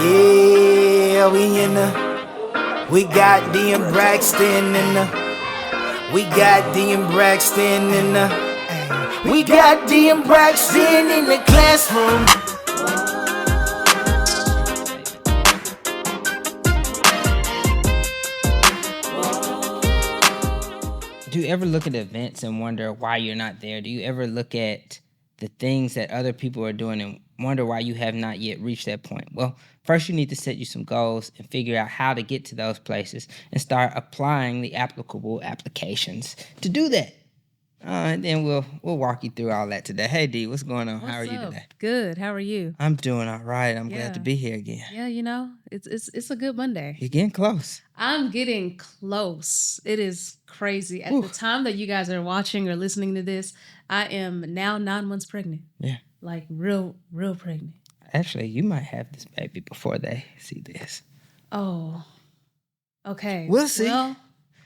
Yeah, we in the. We got DM Braxton in the. We got DM Braxton in the. We got DM Braxton in the classroom. Do you ever look at events and wonder why you're not there? Do you ever look at the things that other people are doing and wonder why you have not yet reached that point? Well, first you need to set you some goals and figure out how to get to those places and start applying the applicable applications to do that. And then we'll walk you through all that today. Hey, D, what's going on? How are you today? Good. How are you? I'm doing all right. I'm glad to be here again. Yeah, it's a good Monday. You're getting close. I'm getting close. It is crazy. At the time that you guys are watching or listening to this, I am now 9 months pregnant. Yeah. Like real pregnant. Actually, you might have this baby before they see this. Oh. Okay. We'll see. Well,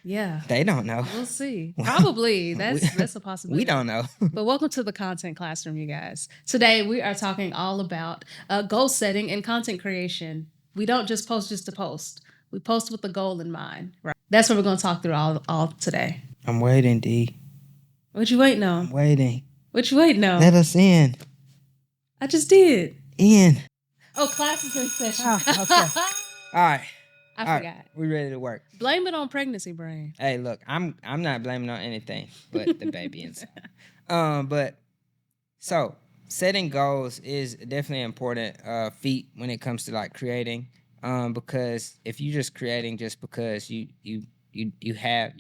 yeah. They don't know. We'll see. Probably. That's a possibility. We don't know. But welcome to the Content Classroom, you guys. Today, we are talking all about goal setting and content creation. We don't just post just to post. We post with the goal in mind. Right. That's what we're going to talk through all today. I'm waiting, D. What you waiting on? I'm waiting. What you waiting on? Let us in. I just did. In. Oh, class is in session. Oh, okay. All right. I All forgot. Right. We ready to work. Blame it on pregnancy brain. Hey, look, I'm not blaming on anything but the baby inside. But so setting goals is definitely an important feat when it comes to like creating. Because if you're just creating just because you're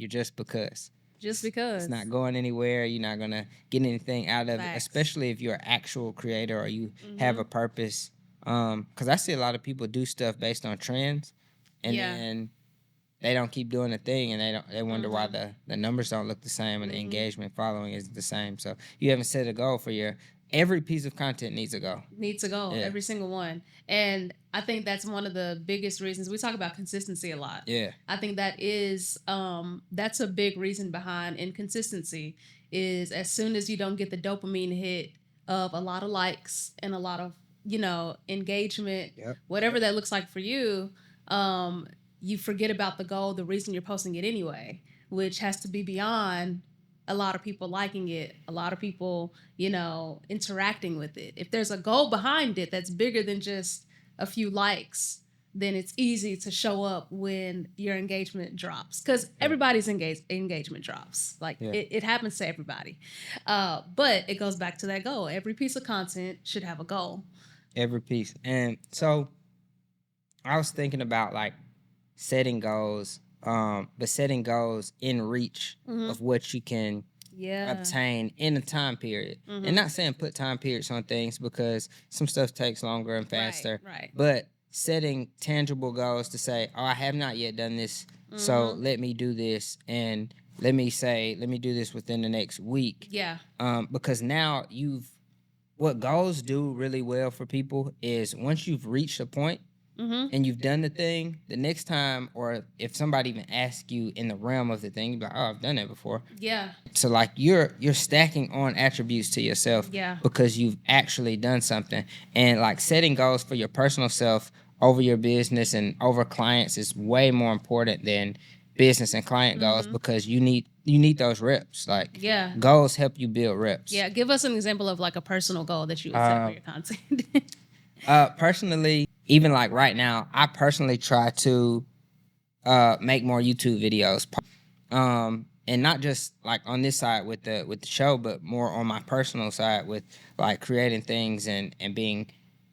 just because. Just because. It's not going anywhere. You're not gonna get anything out of Facts. it, especially if you're an actual creator or you have a purpose. Because I see a lot of people do stuff based on trends. And then they don't keep doing the thing, and they wonder why the numbers don't look the same and the engagement following is the same. So you haven't set a goal for every piece of content needs a goal. Needs a goal, every single one. And I think that's one of the biggest reasons. We talk about consistency a lot. Yeah. I think that is, that's a big reason behind inconsistency is as soon as you don't get the dopamine hit of a lot of likes and a lot of, engagement, whatever that looks like for you, you forget about the goal, the reason you're posting it anyway, which has to be beyond a lot of people liking it, a lot of people, interacting with it. If there's a goal behind it that's bigger than just a few likes, then it's easy to show up when your engagement drops. Because everybody's engagement drops. Like, it happens to everybody. But it goes back to that goal. Every piece of content should have a goal. Every piece. And so I was thinking about like setting goals, but setting goals in reach of what you can obtain in a time period. And not saying put time periods on things because some stuff takes longer and faster. Right. But setting tangible goals to say, I have not yet done this, so let me do this, and let me do this within the next week. Yeah. Because now what goals do really well for people is once you've reached a point and you've done the thing, the next time, or if somebody even asks you in the realm of the thing, you're like, oh, I've done that before. Yeah. So like you're stacking on attributes to yourself because you've actually done something. And like setting goals for your personal self over your business and over clients is way more important than business and client goals because you need those reps. Like goals help you build reps. Yeah. Give us an example of like a personal goal that you would set for your content. Personally, even like right now, I personally try to make more YouTube videos. And not just like on this side with the show, but more on my personal side with like creating things and being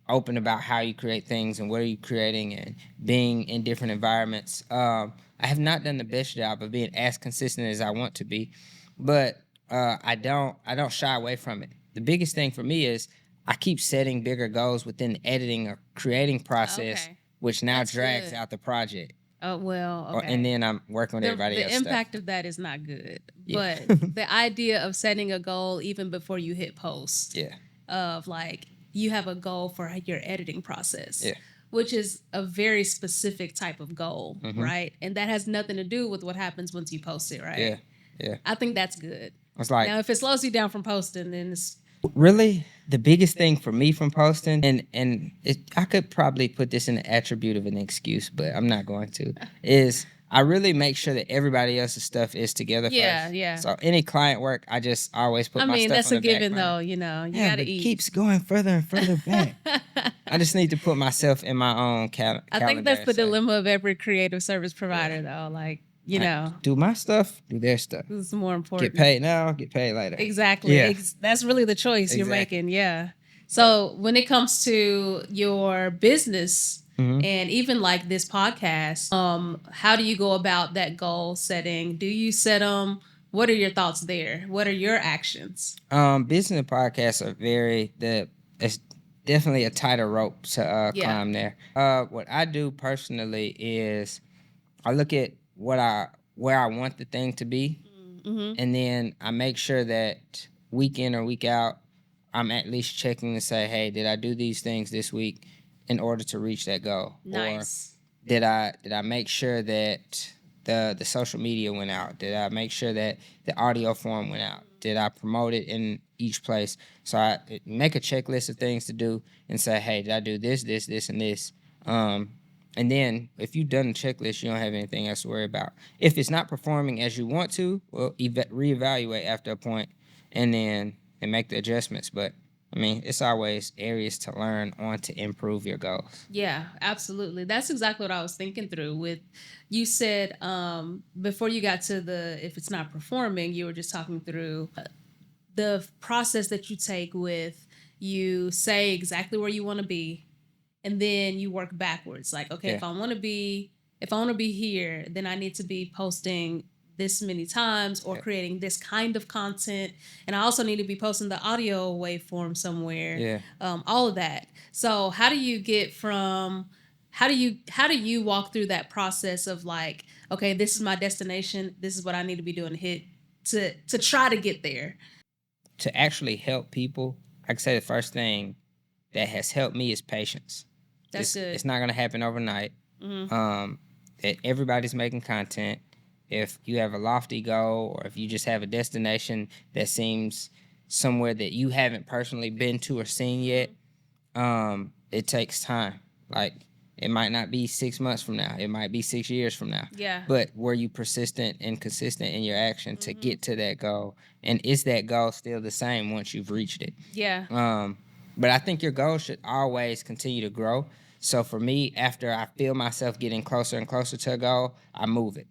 open about how you create things and what are you creating and being in different environments. I have not done the best job of being as consistent as I want to be, but I don't shy away from it. The biggest thing for me is I keep setting bigger goals within the editing or creating process, which now drags out the project. Oh, well, okay. And then I'm working with everybody else. The impact of that is not good. Yeah. But the idea of setting a goal even before you hit post of like you have a goal for your editing process. Yeah. Which is a very specific type of goal, right? And that has nothing to do with what happens once you post it, right? Yeah. I think that's good. It's like, now, if it slows you down from posting, then Really, the biggest thing for me from posting, I could probably put this in the attribute of an excuse, but I'm not going to, is I really make sure that everybody else's stuff is together Yeah, first. yeah. So any client work, I just always put I my mean, stuff that's on a the back given burner. though, you know. You Yeah, gotta but it eat. keeps going further and further back. I just need to put myself in my own calendar. I think that's the and say, dilemma of every creative service provider, though. Like, you know, do my stuff, do their stuff. this is more important. Get paid now, get paid later. Exactly. Yeah. That's really the choice you're Exactly. making. Yeah. So when it comes to your business Mhm. and even like this podcast, how do you go about that goal setting? Do you set them? What are your thoughts there? What are your actions? Business and podcasts are it's definitely a tighter rope to Yeah. climb there. What I do personally is I look at where I want the thing to be, Mm-hmm. and then I make sure that week in or week out, I'm at least checking to say, hey, did I do these things this week in order to reach that goal? Nice. Or did I make sure that the social media went out? Did I make sure that the audio form went out? Did I promote it in each place? So I make a checklist of things to do and say, hey, did I do this, and this? And then if you've done the checklist, you don't have anything else to worry about. If it's not performing as you want to, well, reevaluate after a point and make the adjustments. But I mean, it's always areas to learn on to improve your goals. Yeah, absolutely. That's exactly what I was thinking through with you said before you got to the if it's not performing, you were just talking through the process that you take with you say exactly where you want to be and then you work backwards. Like, okay, Yeah. if I want to be here, then I need to be posting this many times or Yeah. creating this kind of content, and I also need to be posting the audio waveform somewhere. Yeah. All of that. So how do you get from how do you walk through that process of like, okay, this is my destination, this is what I need to be doing to hit to try to get there? To actually help people, like I say, the first thing that has helped me is patience. That's good. It's not going to happen overnight. Mhm. That everybody's making content. If you have a lofty goal or if you just have a destination that seems somewhere that you haven't personally been to or seen yet, it takes time. Like it might not be 6 months from now. It might be 6 years from now. Yeah. But were you persistent and consistent in your action to get to that goal? And is that goal still the same once you've reached it? Yeah. But I think your goal should always continue to grow. So for me, after I feel myself getting closer and closer to a goal, I move it.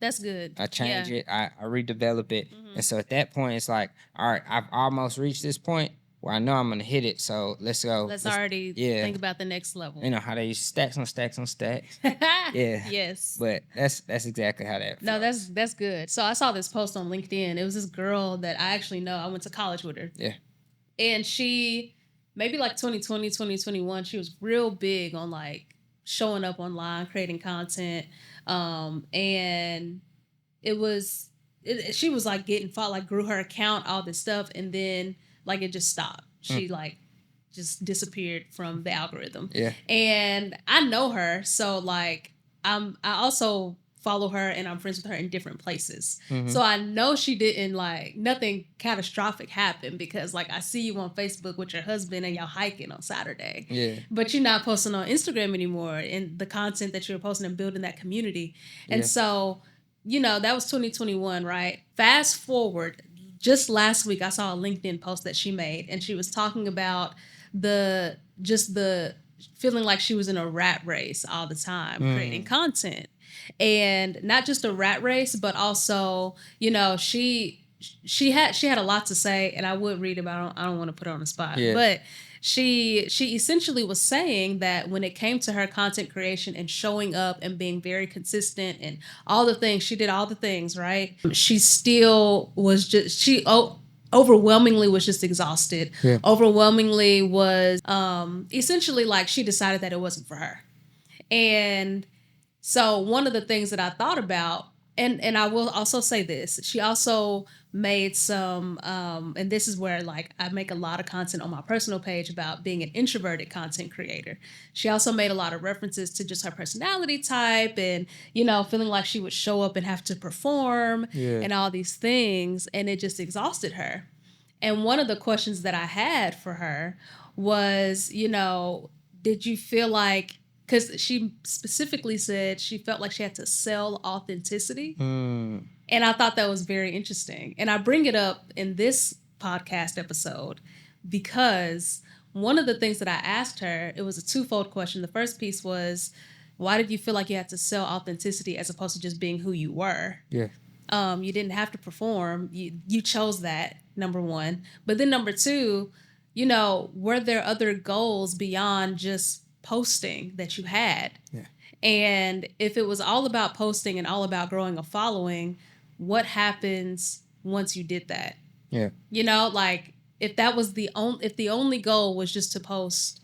That's good. I change Yeah. it. I redevelop it. Mhm. And so at that point, it's like, all right, I've almost reached this point where I know I'm going to hit it. So let's go. Let's already yeah. think about the next level. You know how they use stacks on stacks on stacks. Yeah. Yes. But that's exactly how that No, flows. that's good. So I saw this post on LinkedIn. It was this girl that I actually know. I went to college with her. Yeah. And she, maybe like 2020, 2021, she was real big on like showing up online, creating content. And it was, she was like getting fought, like grew her account, all this stuff. And then like it just stopped. She like just disappeared from the algorithm. Yeah. And I know her. So like, I also follow her and I'm friends with her in different places. Mhm. So I know she didn't like nothing catastrophic happened because like I see you on Facebook with your husband and y'all hiking on Saturday. Yeah. But you're not posting on Instagram anymore and the content that you're posting and building that community. And Yeah. so, you know, that was 2021, right? Fast forward, just last week I saw a LinkedIn post that she made and she was talking about the feeling like she was in a rat race all the time creating content. And not just a rat race, but also, you know, she had a lot to say, and I would read about. I don't want to put her on the spot, Yeah. but she essentially was saying that when it came to her content creation and showing up and being very consistent and all the things, she did all the things right. She still was just overwhelmingly was just exhausted. Yeah. Overwhelmingly was essentially like she decided that it wasn't for her. And so one of the things that I thought about, and I will also say this, she also made some, and this is where like I make a lot of content on my personal page about being an introverted content creator. She also made a lot of references to just her personality type and, you know, feeling like she would show up and have to perform Yeah. and all these things. And it just exhausted her. And one of the questions that I had for her was, did you feel like, because she specifically said she felt like she had to sell authenticity. Mm. And I thought that was very interesting. And I bring it up in this podcast episode because one of the things that I asked her, it was a twofold question. The first piece was, why did you feel like you had to sell authenticity as opposed to just being who you were? Yeah. You didn't have to perform. You chose that, number one. But then number two, were there other goals beyond just posting that you had? Yeah. And if it was all about posting and all about growing a following, what happens once you did that? Yeah. Like if that was if the only goal was just to post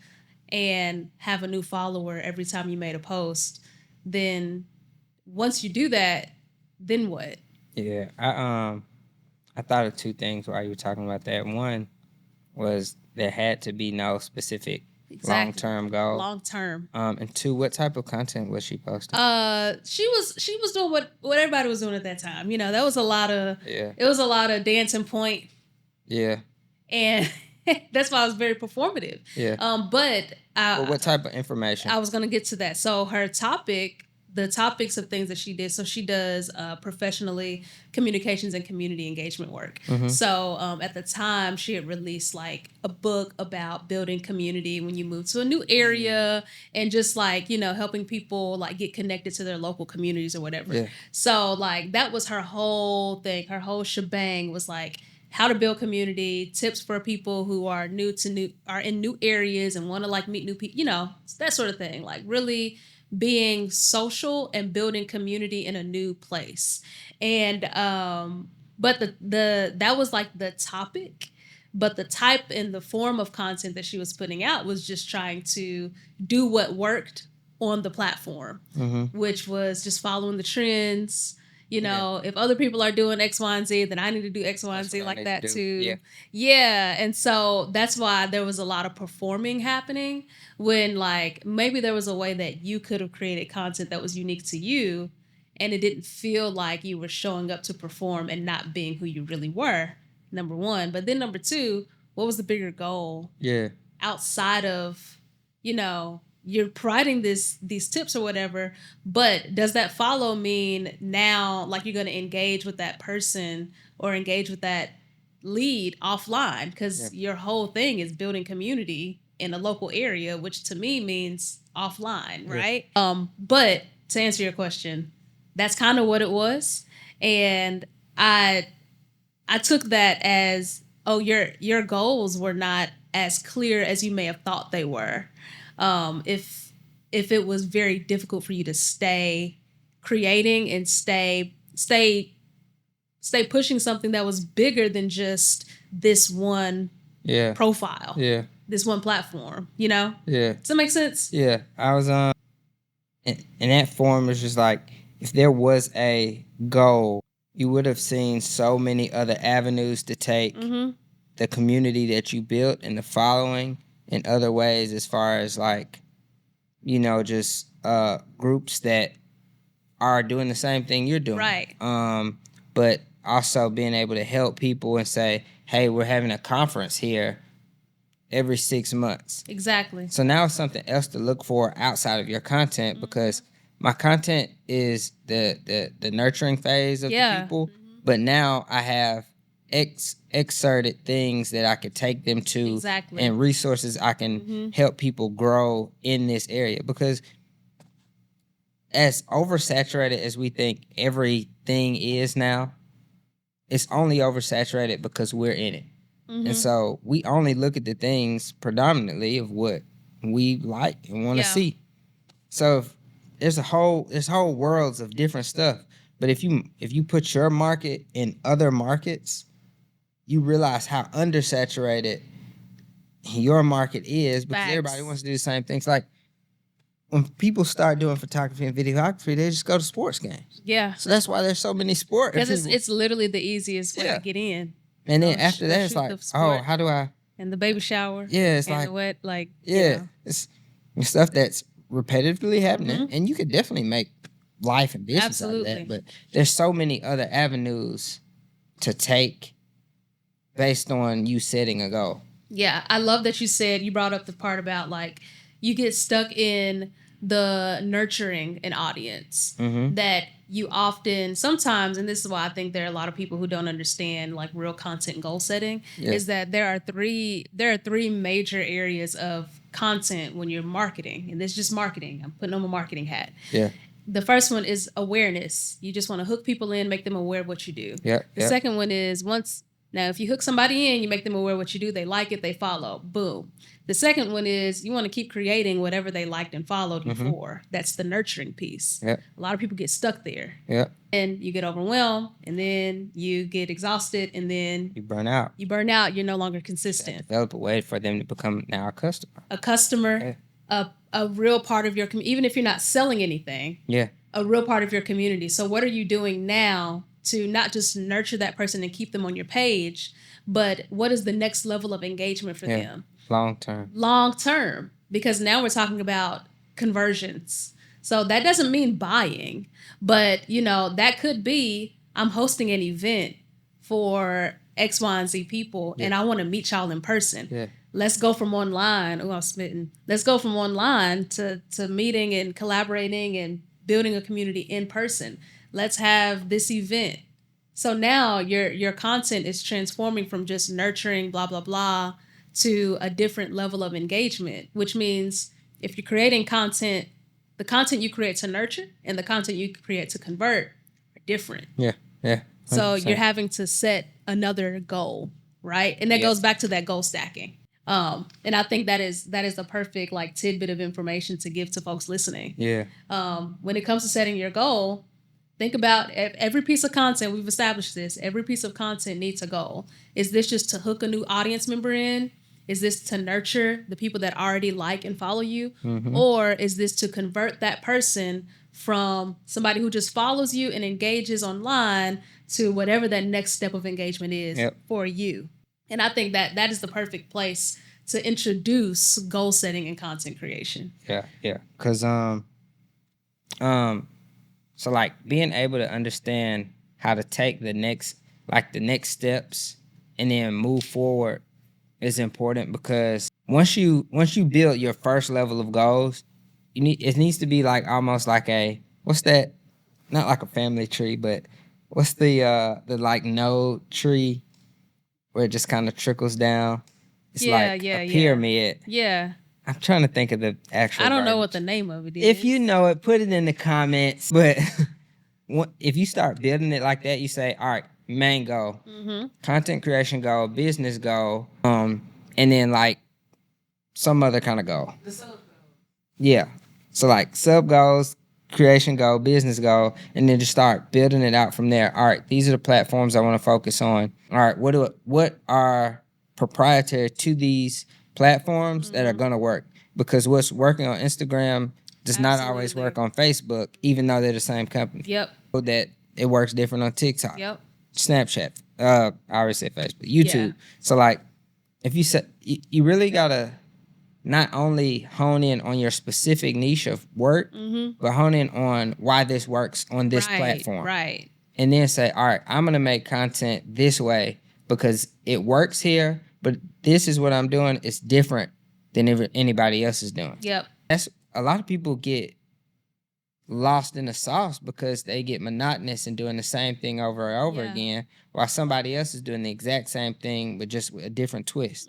and have a new follower every time you made a post, then once you do that, then what? Yeah. I thought of two things while you were talking about that. One was there had to be no specific long-term goal. Long-term. And two, what type of content was she posting? She was doing what everybody was doing at that time. That was a lot of Yeah. It was a lot of dancing point. Yeah. And that's why it was very performative. Yeah. But well, what type of information? I was gonna get to that. So the topics of things that she did. So she does professionally communications and community engagement work. Mm-hmm. So at the time, she had released like a book about building community when you move to a new area and just like, helping people like get connected to their local communities or whatever. Yeah. So like that was her whole thing. Her whole shebang was like how to build community, tips for people who are in new areas and want to like meet new people, that sort of thing. Like really being social and building community in a new place. And but that was like the topic, but the type and the form of content that she was putting out was just trying to do what worked on the platform, which was just following the trends. If other people are doing X, Y, and Z, then I need to do X, Y, and Z like that too. Yeah. And so that's why there was a lot of performing happening when like maybe there was a way that you could have created content that was unique to you and it didn't feel like you were showing up to perform and not being who you really were, number one. But then number two, what was the bigger goal? Yeah. Outside of, you're providing these tips or whatever, but does that follow mean now like you're going to engage with that person or engage with that lead offline? Because your whole thing is building community in a local area, which to me means offline, right? But to answer your question, that's kind of what it was. And I took that as, oh, your goals were not as clear as you may have thought they were. If it was very difficult for you to stay creating and stay pushing something that was bigger than just this one profile, this one platform, Yeah. Does that make sense? Yeah. I was in that form was just like if there was a goal, you would have seen so many other avenues to take the community that you built and the following in other ways as far as like, just groups that are doing the same thing you're doing. Right. But also being able to help people and say, hey, we're having a conference here every 6 months. Exactly. So now it's something else to look for outside of your content because my content is the nurturing phase of the people. But now I have excerpted things that I could take them to and resources I can help people grow in this area. Because as oversaturated as we think everything is now, it's only oversaturated because we're in it. And so we only look at the things predominantly of what we like and want to see. So there's whole worlds of different stuff. But if you put your market in other markets, you realize how undersaturated your market is because everybody wants to do the same things. Like when people start doing photography and videography, they just go to sports games. Yeah. So that's why there's so many sports. Because it's literally the easiest way to get in. And then after that, it's like, oh, how do I? And the baby shower. Yeah, it's and like the wet, like it's stuff that's repetitively happening, and you could definitely make life and business out of that. But there's so many other avenues to take based on you setting a goal. Yeah, I love that you brought up the part about like you get stuck in the nurturing an audience that you often sometimes, and this is why I think there are a lot of people who don't understand like real content goal setting, is that there are three major areas of content when you're marketing, and this is just marketing. I'm putting on my marketing hat. Yeah. The first one is awareness. You just want to hook people in, make them aware of what you do. Yeah. The second one is now, if you hook somebody in, you make them aware of what you do, they like it, they follow. Boom. The second one is you want to keep creating whatever they liked and followed before. That's the nurturing piece. Yep. A lot of people get stuck there. Yeah. And you get overwhelmed, and then you get exhausted, and then you burn out. You're no longer consistent. Develop a way for them to become now a customer. A customer, a real part of your community, even if you're not selling anything. Yeah. A real part of your community. So what are you doing now to not just nurture that person and keep them on your page, but what is the next level of engagement for them? Long term. Because now we're talking about conversions. So that doesn't mean buying, but that could be, I'm hosting an event for X, Y, and Z people, and I want to meet y'all in person. Yeah. Let's go from online. Oh, I'm smitten. Let's go from online to meeting and collaborating and building a community in person. Let's have this event. So now your content is transforming from just nurturing blah, blah, blah to a different level of engagement, which means if you're creating content, the content you create to nurture and the content you create to convert are different. Yeah. 100%. So you're having to set another goal, right? And that goes back to that goal stacking. And I think that is a perfect like tidbit of information to give to folks listening. Yeah. When it comes to setting your goal, think about every piece of content. We've established this. Every piece of content needs a goal. Is this just to hook a new audience member in? Is this to nurture the people that already like and follow you? Or is this to convert that person from somebody who just follows you and engages online to whatever that next step of engagement is for you? And I think that is the perfect place to introduce goal setting and content creation. Yeah. Because so like being able to understand how to take the next steps and then move forward is important, because once you build your first level of goals, it needs to be like almost like not like a family tree, but what's the like node tree where it just kind of trickles down? It's like a pyramid. Yeah. I'm trying to think of the actual I don't know verbiage. what the name of it is. If you know it, put it in the comments. But if you start building it like that, you say, all right, main goal, content creation goal, business goal, and then like some other kind of goal. The sub goal. Yeah. So like sub goals, creation goal, business goal, and then just start building it out from there. All right, these are the platforms I want to focus on. All right, what are proprietary to these platforms that are going to work? Because what's working on Instagram does not always work on Facebook, even though they're the same company. Yep. So that it works different on TikTok. Yep. Snapchat. I already said Facebook. YouTube. Yeah. So like, if you said you really gotta not only hone in on your specific niche of work, but hone in on why this works on this platform. Right. And then say, all right, I'm gonna make content this way because it works here, but this is what I'm doing. It's different than anybody else is doing. Yep. That's a lot of people get lost in the sauce because they get monotonous and doing the same thing over and over again, while somebody else is doing the exact same thing but just with a different twist.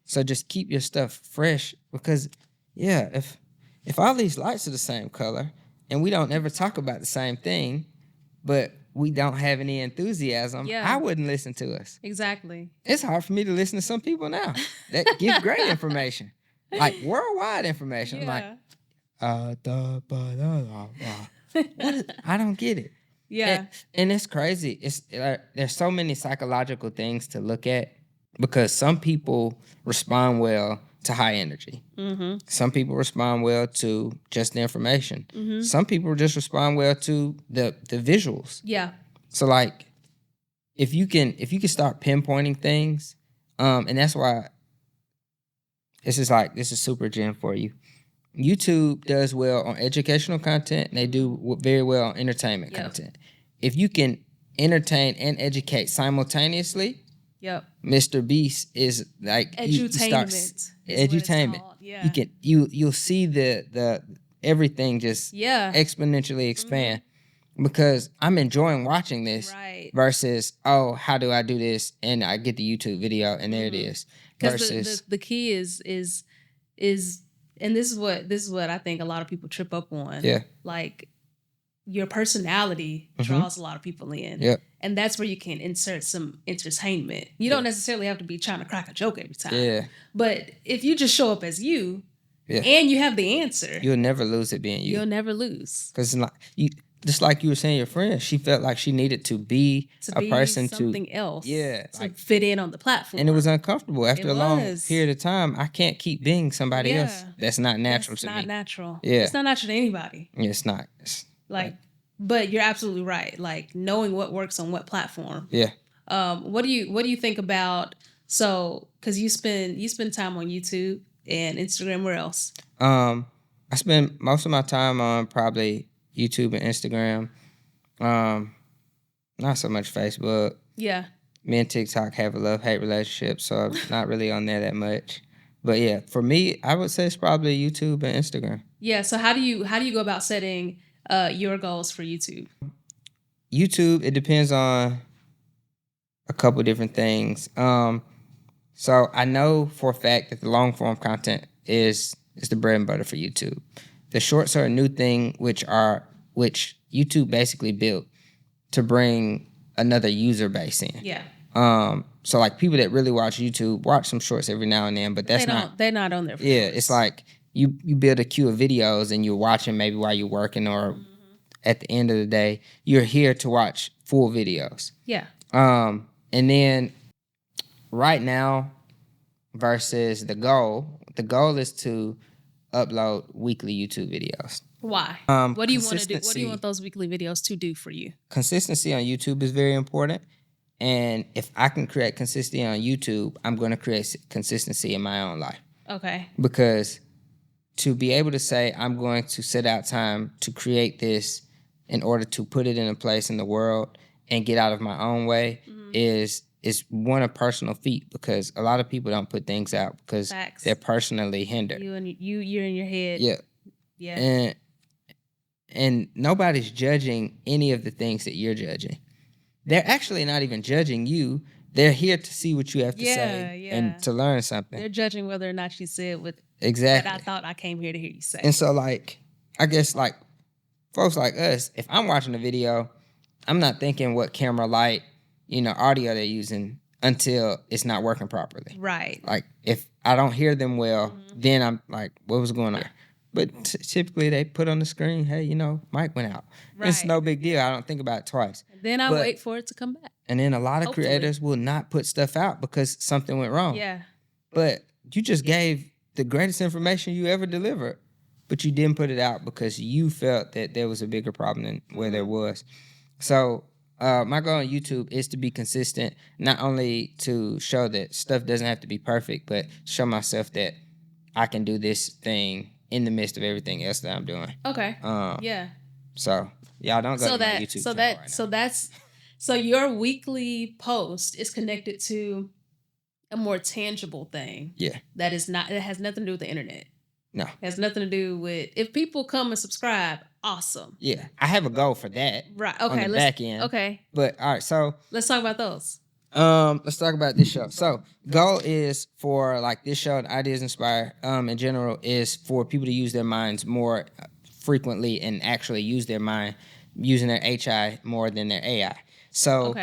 So just keep your stuff fresh, because if all these lights are the same color and we don't ever talk about the same thing, but we don't have any enthusiasm, I wouldn't listen to us. Exactly. It's hard for me to listen to some people now that give great information, like worldwide information. I'm like, I don't get it. Yeah. And it's crazy. It's there's so many psychological things to look at, because some people respond well to high energy. Some people respond well to just the information. Some people just respond well to the visuals. Yeah. So like, if you can start pinpointing things, and that's why this is super gem for you. YouTube does well on educational content, and they do very well on entertainment content. If you can entertain and educate simultaneously, Yep. Mr. Beast is like you start Edutainment is what it's edutainment. called. Yeah. You can you'll see the everything just Yeah. exponentially expand because I'm enjoying watching this Right. versus, oh, how do I do this? And I get the YouTube video and there it is. Because Versus the key is and this is what I think a lot of people trip up on. Yeah. Like your personality draws a lot of people in. Yep. And that's where you can insert some entertainment. You don't necessarily have to be trying to crack a joke every time. Yeah. But if you just show up as you Yeah. and you have the answer, You'll never lose it being you. you'll never lose. Because it's not you. Just like you were saying, your friend, she felt like she needed to be a person something else. Yeah, To like, fit in on the platform. and it was uncomfortable after It a long was. period of time. I can't keep being somebody Yeah. else. That's not natural to me. It's not natural. Yeah. It's not natural to anybody. Yeah, it's not. It's But you're absolutely right. Like knowing what works on what platform. yeah. What do you think about because you spend time on YouTube and Instagram, where else? I spend most of my time on probably YouTube and Instagram. Not so much Facebook. Yeah. Me and TikTok have a love-hate relationship, so I'm not really on there that much. But yeah, for me, I would say it's probably YouTube and Instagram. Yeah. So how do you go about setting your goals for YouTube? YouTube, it depends on a couple different things. So I know for a fact that the long form content is the bread and butter for YouTube. The shorts are a new thing, which YouTube basically built to bring another user base in. Yeah. So like people that really watch YouTube watch some shorts every now and then, but they're not on there. Yeah, it's like you build a queue of videos and you're watching maybe while you're working or at the end of the day, you're here to watch full videos. Yeah. And then right now versus the goal is to upload weekly YouTube videos. Why? What do you want to do? What do you want those weekly videos to do for you? Consistency on YouTube is very important. And if I can create consistency on YouTube, I'm going to create consistency in my own life. Okay. Because to be able to say I'm going to set out time to create this in order to put it in a place in the world and get out of my own way is one a personal feat, because a lot of people don't put things out because they're personally hindered. You're in your head. Yeah. Yeah. And nobody's judging any of the things that you're judging. They're actually not even judging you. They're here to see what you have to say and to learn something. They're judging whether or not you said what I thought I came here to hear you say. And so, like, I guess, like, folks like us, if I'm watching a video, I'm not thinking what camera light, audio they're using until it's not working properly. Right. Like, if I don't hear them well, then I'm like, what was going on? But typically they put on the screen, hey, mic went out. Right. It's no big deal. I don't think about it twice. Then I wait for it to come back. And then a lot of creators will not put stuff out because something went wrong. Yeah. But you just gave the greatest information you ever delivered, but you didn't put it out because you felt that there was a bigger problem than where there was. So my goal on YouTube is to be consistent, not only to show that stuff doesn't have to be perfect, but show myself that I can do this thing in the midst of everything else that I'm doing. Okay. Yeah. So y'all don't go to my YouTube channel right now. So your weekly post is connected to a more tangible thing. Yeah. That has nothing to do with the internet. No. It has nothing to do with, if people come and subscribe, awesome. Yeah. I have a goal for that. Right. Okay. On the back end. Okay. But all right, so let's talk about those. Let's talk about this show. So goal is for like this show and Ideas Inspire in general is for people to use their minds more frequently and actually use their mind using their HI more than their AI. So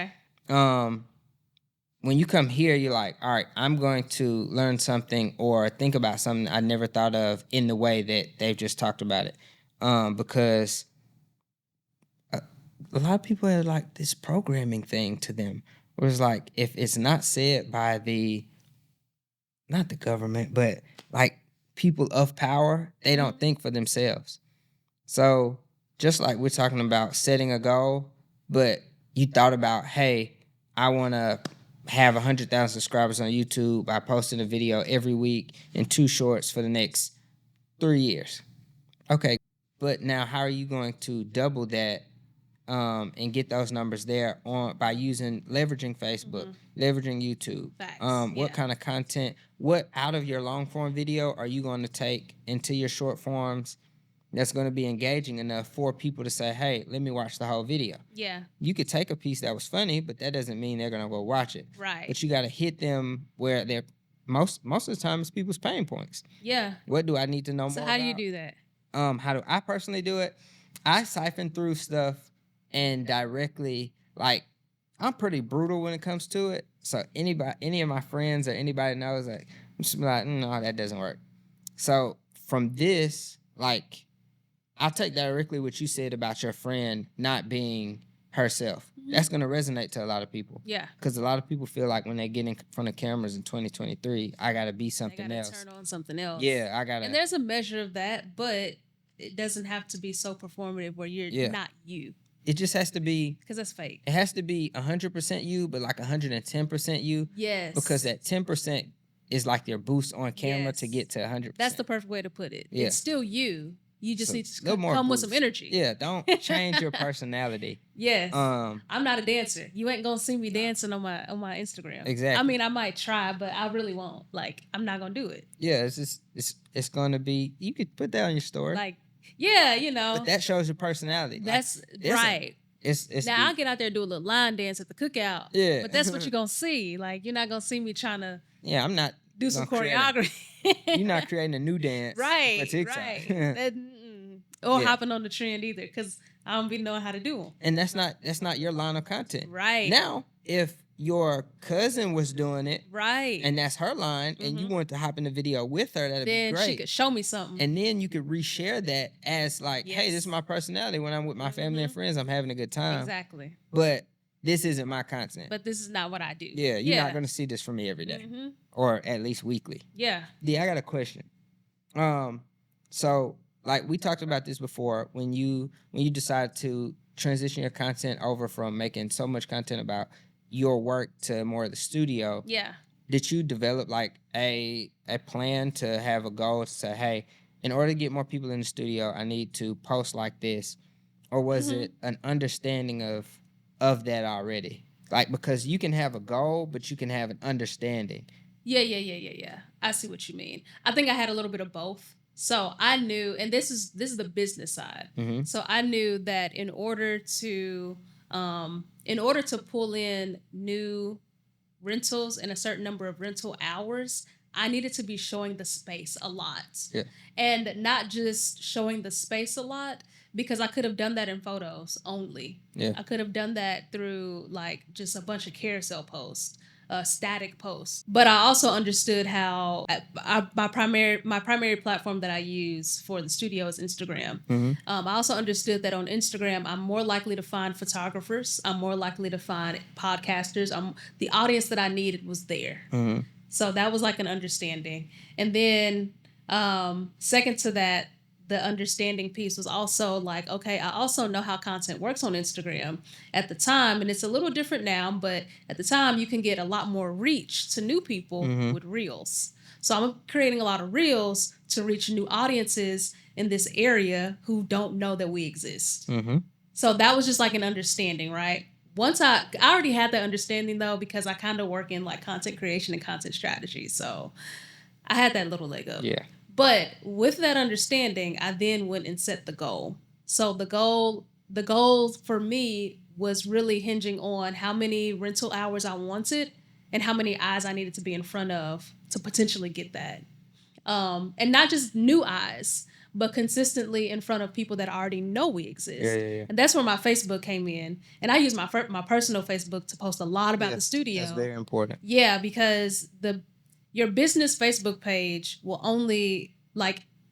when you come here, you're like, all right, I'm going to learn something or think about something I never thought of in the way that they've just talked about it. Because a lot of people have like this programming thing to them. Where it's like, if it's not said by not the government, but like people of power, they don't think for themselves. So just like we're talking about setting a goal, but you thought about, hey, I want to have 100,000 subscribers on YouTube by posting a video every week and 2 shorts for the next 3 years. Okay, but now how are you going to double that and get those numbers there on by leveraging Facebook, leveraging YouTube. Facts. What kind of content, what out of your long form video are you going to take into your short forms that's going to be engaging enough for people to say, hey, let me watch the whole video. Yeah. You could take a piece that was funny, but that doesn't mean they're going to go watch it. Right. But you got to hit them where they're most of the time it's people's pain points. Yeah. What do I need to know more So about? how do you do that? How do I personally do it? I siphon through stuff and directly, like, I'm pretty brutal when it comes to it. So any of my friends or anybody knows, like, I'm just like, no, that doesn't work. So from this, like, I'll take directly what you said about your friend not being herself. That's going to resonate to a lot of people. Yeah. Because a lot of people feel like when they get in front of cameras in 2023, I got to be something they gotta else. Turn on something else. Yeah, I got to. And there's a measure of that, but it doesn't have to be so performative where you're not you. It just has to be. Because that's fake. It has to be 100% you, but like 110% you. Yes. Because that 10% is like your boost on camera to get to 100%. That's the perfect way to put it. Yeah. It's still you. You just need to come with some energy. Yeah, don't change your personality. Yes. I'm not a dancer. You ain't gonna see me dancing on my Instagram. Exactly. I mean, I might try, but I really won't. Like, I'm not gonna do it. Yeah, it's gonna be. You could put that on your story. Like, yeah, you know. But that shows your personality. That's like, right. It's now I'll get out there and do a little line dance at the cookout. Yeah. But that's what you're gonna see. Like, you're not gonna see me trying to. Yeah, I'm not. Do some choreography. You're not creating a new dance. Right. For TikTok. Right. Or hopping on the trend either, because I don't be knowing how to do them. And that's not your line of content. Right. Now, if your cousin was doing it, right, and that's her line, and you wanted to hop in the video with her, that'd be great. Then she could show me something. And then you could reshare that as like, hey, this is my personality. When I'm with my family and friends, I'm having a good time. Exactly. But this isn't my content. But this is not what I do. Yeah, you're not going to see this from me every day. Or at least weekly. Yeah. Yeah, I got a question. So like we talked about this before, when you decide to transition your content over from making so much content about your work to more of the studio. Yeah. Did you develop like a plan to have a goal to say, hey, in order to get more people in the studio, I need to post like this? Or was it an understanding of that already? Like, because you can have a goal, but you can have an understanding. Yeah. I see what you mean. I think I had a little bit of both. So I knew, and this is the business side. So I knew that in order to pull in new rentals in a certain number of rental hours, I needed to be showing the space a lot. Yeah. And not just showing the space a lot, because I could have done that in photos only. Yeah. I could have done that through like just a bunch of carousel posts. Static posts, but I also understood how my primary platform that I use for the studio is Instagram. I also understood that on Instagram, I'm more likely to find photographers. I'm more likely to find podcasters. The audience that I needed was there. So that was like an understanding. And then second to that, the understanding piece was also like, okay, I also know how content works on Instagram at the time, and it's a little different now, but at the time you can get a lot more reach to new people with reels. So I'm creating a lot of reels to reach new audiences in this area who don't know that we exist. So that was just like an understanding, right? Once I already had that understanding though, because I kind of work in like content creation and content strategy. So I had that little leg up. Yeah. But with that understanding, I then went and set the goal. So the goal for me was really hinging on how many rental hours I wanted and how many eyes I needed to be in front of to potentially get that. And not just new eyes, but consistently in front of people that already know we exist. Yeah. And that's where my Facebook came in. And I use my personal Facebook to post a lot about the studio. That's very important. Yeah, because your business Facebook page will only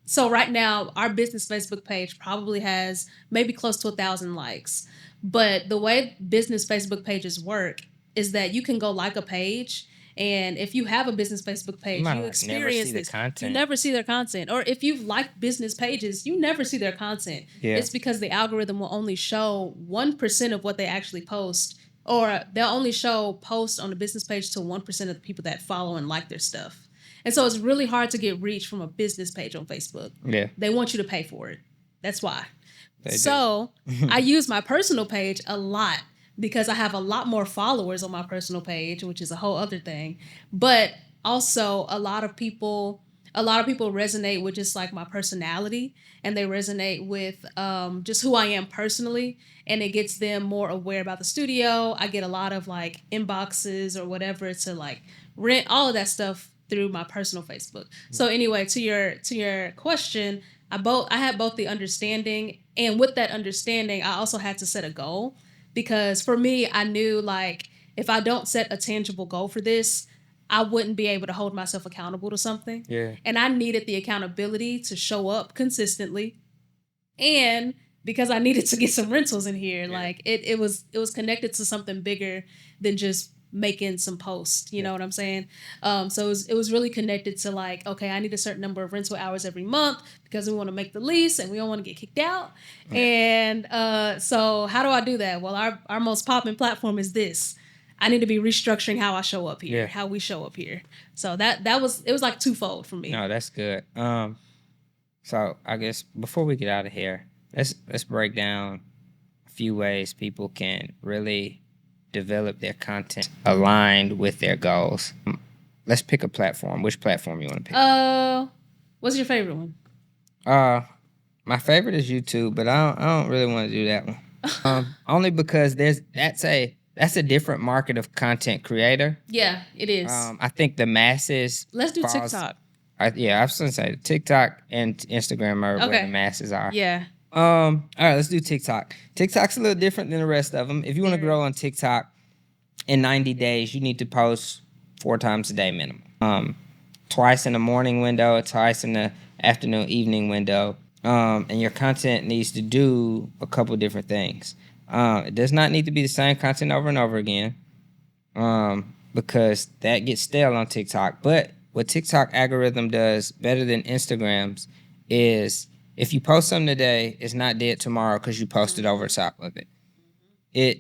so right now our business Facebook page probably has maybe close to 1,000 likes. But the way business Facebook pages work is that you can go like a page, and if you have a business Facebook page, you experience this. You never see their content. Or if you've liked business pages, you never see their content. Yeah. It's because the algorithm will only show 1% of what they actually post. Or they'll only show posts on the business page to 1% of the people that follow and like their stuff. And so it's really hard to get reach from a business page on Facebook. Yeah. They want you to pay for it. That's why. They do. So I use my personal page a lot because I have a lot more followers on my personal page, which is a whole other thing. But also a lot of people resonate with just like my personality, and they resonate with just who I am personally, and it gets them more aware about the studio. I get a lot of like inboxes or whatever to like rent, all of that stuff through my personal Facebook. So anyway, to your question, I had both the understanding, and with that understanding, I also had to set a goal, because for me, I knew like if I don't set a tangible goal for this, I wouldn't be able to hold myself accountable to something. Yeah. And I needed the accountability to show up consistently, and because I needed to get some rentals in here, like it was connected to something bigger than just making some posts. You know what I'm saying? So it was really connected to like, okay, I need a certain number of rental hours every month because we want to make the lease and we don't want to get kicked out. And so how do I do that? Well, our most popping platform is this. I need to be restructuring how I show up here, how we show up here. So it was like twofold for me. No, that's good. So I guess before we get out of here, let's break down a few ways people can really develop their content aligned with their goals. Let's pick a platform. Which platform you want to pick? What's your favorite one? My favorite is YouTube, but I don't really want to do that one. Only because that's a different market of content creator. Yeah, it is. I think the masses. Let's do TikTok. I was gonna say TikTok and Instagram are where the masses are. Yeah. All right, let's do TikTok. TikTok's a little different than the rest of them. If you want to grow on TikTok in 90 days, you need to post 4 times a day minimum. Twice in the morning window, twice in the afternoon, evening window. And your content needs to do a couple different things. It does not need to be the same content over and over again, because that gets stale on TikTok. But what TikTok algorithm does better than Instagram's is if you post something today, it's not dead tomorrow because you posted over the top of it.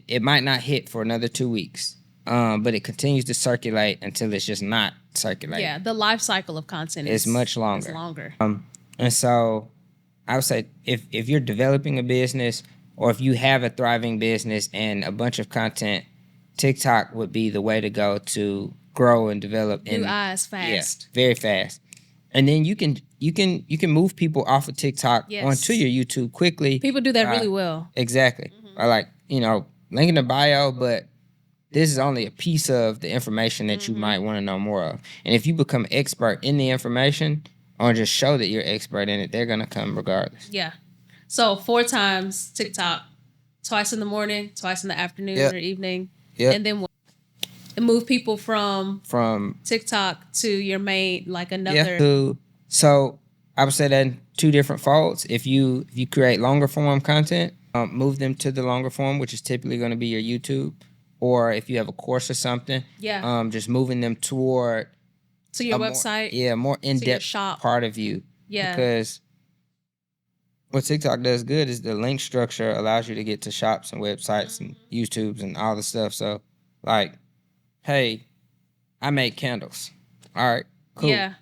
It might not hit for another 2 weeks, but it continues to circulate until it's just not circulating. Yeah, the life cycle of content is much longer. It's longer. And so I would say if you're developing a business, or if you have a thriving business and a bunch of content, TikTok would be the way to go to grow and develop. New eyes fast. Yeah, very fast. And then you can move people off of TikTok onto your YouTube quickly. People do that really well. Exactly. I like, link in the bio, but this is only a piece of the information that you might want to know more of. And if you become expert in the information, or just show that you're expert in it, they're going to come regardless. Yeah. So 4 times TikTok, twice in the morning, twice in the afternoon or evening. Yep. And then and move people from TikTok to your main, like another. Yeah. So I would say that in 2 different folds. If you create longer form content, move them to the longer form, which is typically going to be your YouTube. Or if you have a course or something, just moving them toward to your website. More in-depth part of you. Yeah. Because what TikTok does good is the link structure allows you to get to shops and websites and YouTubes and all the stuff. So, like, hey, I make candles. All right, cool. Yeah.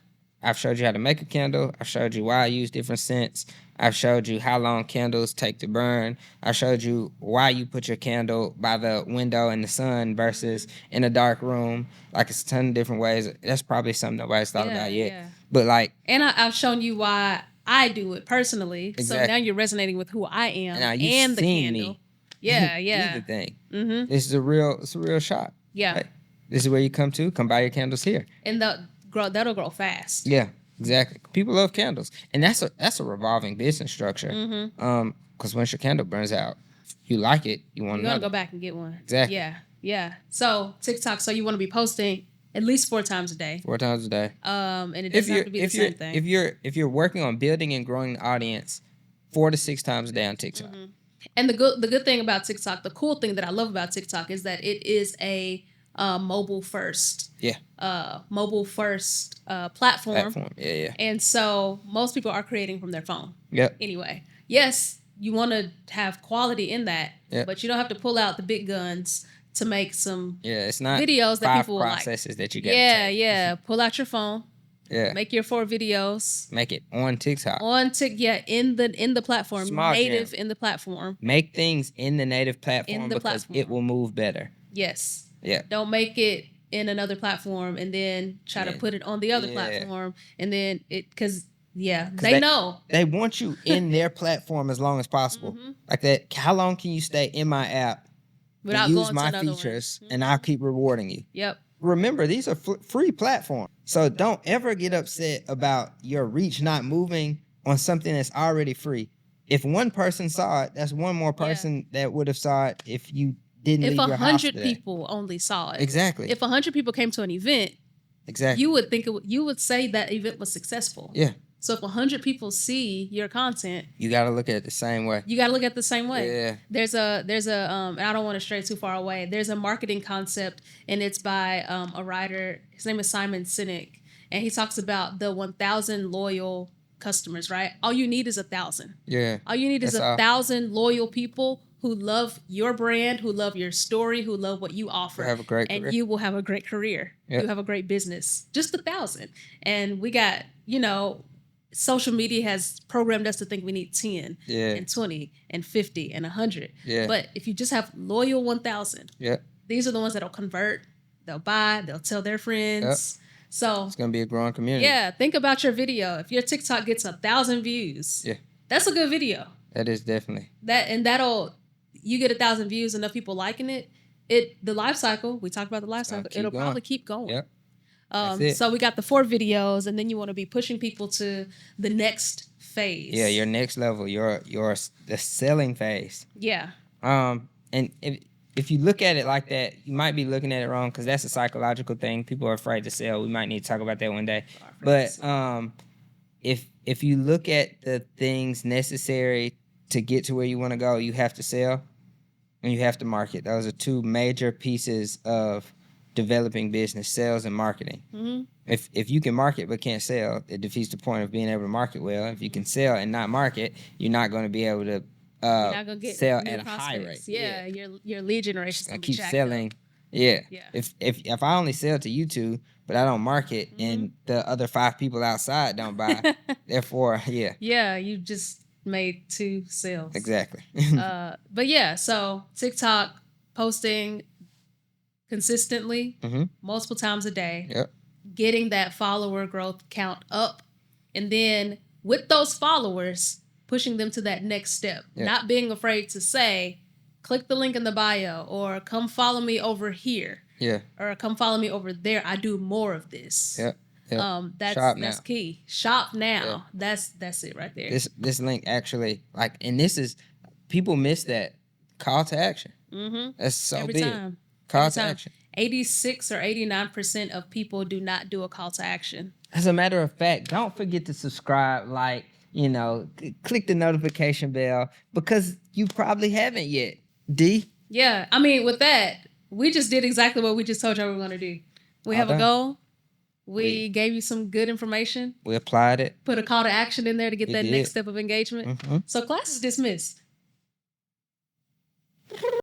I've showed you how to make a candle. I've showed you why I use different scents. I've showed you how long candles take to burn. I showed you why you put your candle by the window in the sun versus in a dark room. Like, it's a ton of different ways. That's probably something nobody's thought about yet. Yeah. But like, and I've shown you why I do it personally. Exactly. So now you're resonating with who I am and the candle. Me. Yeah, yeah. Here's the thing. This is it's a real shop. Yeah. Right? This is where you come to. Come buy your candles here. And that'll grow fast. Yeah, exactly. People love candles, and that's a revolving business structure. Because once your candle burns out, if you like it, you want to go back and get one. Exactly. Yeah, yeah. So TikTok. So you want to be posting at least 4 times a day. 4 times a day. And it doesn't have to be the same thing. If you're working on building and growing the audience, 4 to 6 times a day on TikTok. And the good thing about TikTok, the cool thing that I love about TikTok is that it is a mobile first. Yeah. Mobile first platform. Yeah. And so most people are creating from their phone. Yep. Anyway, yes, you want to have quality in that, but you don't have to pull out the big guns to make some it's not videos that people processes like. that you get. Yeah. Pull out your phone Yeah. Make your 4 videos. Make it on TikTok. In the platform. Small native gem. in the platform. Make things in the native platform In the because platform. it will move better. Yes. Yeah. Don't make it in another platform and then try to put it on the other platform and then they know. They want you in their platform as long as possible. Like that, how long can you stay in my app Without and use going my to another features one. and I'll keep rewarding you? Yep. Remember, these are free platforms. So don't ever get upset about your reach not moving on something that's already free. If one person saw it, that's one more person that would have saw it if you didn't leave your house today. 100 people only saw it. Exactly. If 100 people came to an event, you would think you would say that event was successful. Yeah. So if 100 people see your content, you got to look at it the same way. You got to look at it the same way. Yeah. There's a and I don't want to stray too far away. There's a marketing concept, and it's by a writer. His name is Simon Sinek, and he talks about the 1,000 loyal customers. Right? All you need is 1,000. Yeah. All you need is 1,000 loyal people who love your brand, who love your story, who love what you offer. Have a great career. And you will have a great career. Yep. You have a great business. Just 1,000. And we got, social media has programmed us to think we need 10 and 20 and 50 and 100. Yeah. But if you just have loyal 1,000, these are the ones that'll convert, they'll buy, they'll tell their friends. Yep. So it's going to be a growing community. Yeah. Think about your video. If your TikTok gets 1,000 views, that's a good video. That is definitely. You get 1,000 views, enough people liking it. The life cycle, we talked about the life cycle, it'll probably keep going. Yep. So we got the 4 videos, and then you want to be pushing people to the next phase. Yeah, your next level, the selling phase. Yeah. And if you look at it like that, you might be looking at it wrong because that's a psychological thing. People are afraid to sell. We might need to talk about that one day. But if you look at the things necessary to get to where you want to go, you have to sell and you have to market. Those are 2 major pieces of developing business: sales and marketing. Mm-hmm. If you can market but can't sell, it defeats the point of being able to market well. If you can sell and not market, you're not going to be able to sell at a high rate. Yeah, your lead generation is going to keep selling. Yeah. If I only sell to you 2, but I don't market, and the other 5 people outside don't buy, therefore, yeah, you just made 2 sales. Exactly. But yeah, so TikTok posting consistently, multiple times a day, getting that follower growth count up, and then with those followers, pushing them to that next step. Not being afraid to say, click the link in the bio, or come follow me over here. Yeah. Or come follow me over there. I do more of this. Yeah. That's key. Shop now. Yeah. That's it right there. This link actually, and this is, people miss that call to action. Mm-hmm. That's so Every big. Time. Call to action. 86 or 89% of people do not do a call to action. As a matter of fact, don't forget to subscribe, click the notification bell, because you probably haven't yet. D? Yeah. I mean, with that, we just did exactly what we just told you we were going to do. We have a goal. We gave you some good information. We applied it. Put a call to action in there to get next step of engagement. Mm-hmm. So class is dismissed.